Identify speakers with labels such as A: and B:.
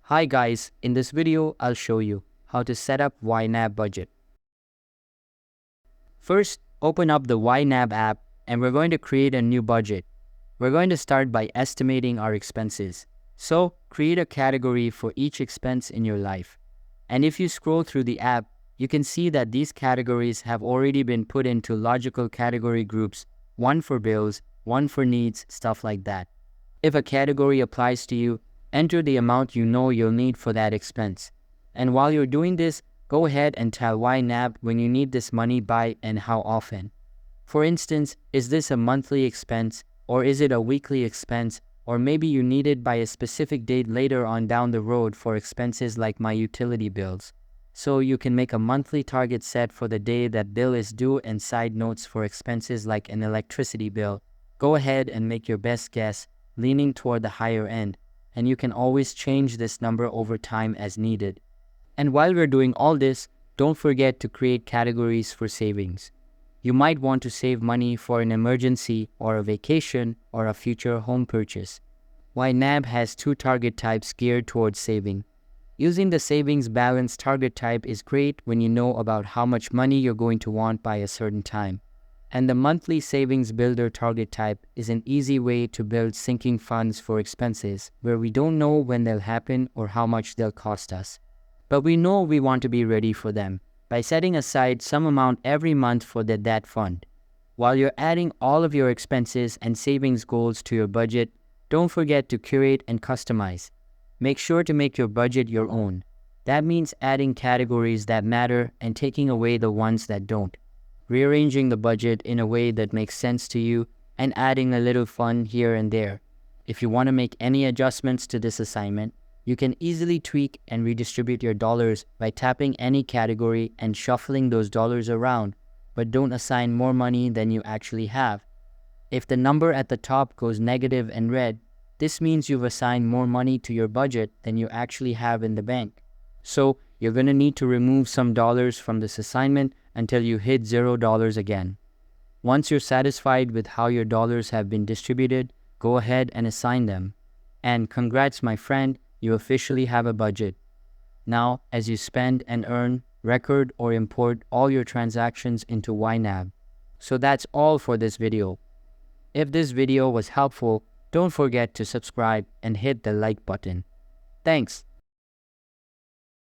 A: Hi guys, in this video I'll show you how to set up YNAB budget. First, open up the YNAB app and we're going to create a new budget. We're going to start by estimating our expenses. So, create a category for each expense in your life. And if you scroll through the app, you can see that these categories have already been put into logical category groups, one for bills, one for needs, stuff like that. If a category applies to you, enter the amount you know you'll need for that expense. And while you're doing this, go ahead and tell YNAB when you need this money by and how often. For instance, is this a monthly expense, or is it a weekly expense, or maybe you need it by a specific date later on down the road for expenses like my utility bills. So you can make a monthly target set for the day that bill is due and side notes for expenses like an electricity bill. Go ahead and make your best guess, leaning toward the higher end, and you can always change this number over time as needed. And while we're doing all this, don't forget to create categories for savings. You might want to save money for an emergency or a vacation or a future home purchase. YNAB has two target types geared towards saving. Using the savings balance target type is great when you know about how much money you're going to want by a certain time. And the monthly savings builder target type is an easy way to build sinking funds for expenses where we don't know when they'll happen or how much they'll cost us. But we know we want to be ready for them by setting aside some amount every month for that fund. While you're adding all of your expenses and savings goals to your budget, don't forget to curate and customize. Make sure to make your budget your own. That means adding categories that matter and taking away the ones that don't. Rearranging the budget in a way that makes sense to you, and adding a little fun here and there. If you want to make any adjustments to this assignment, you can easily tweak and redistribute your dollars by tapping any category and shuffling those dollars around, but don't assign more money than you actually have. If the number at the top goes negative and red, this means you've assigned more money to your budget than you actually have in the bank. So, you're going to need to remove some dollars from this assignment until you hit $0 again. Once you're satisfied with how your dollars have been distributed, go ahead and assign them. And congrats, my friend, you officially have a budget. Now, as you spend and earn, record or import all your transactions into YNAB. So that's all for this video. If this video was helpful, don't forget to subscribe and hit the like button. Thanks.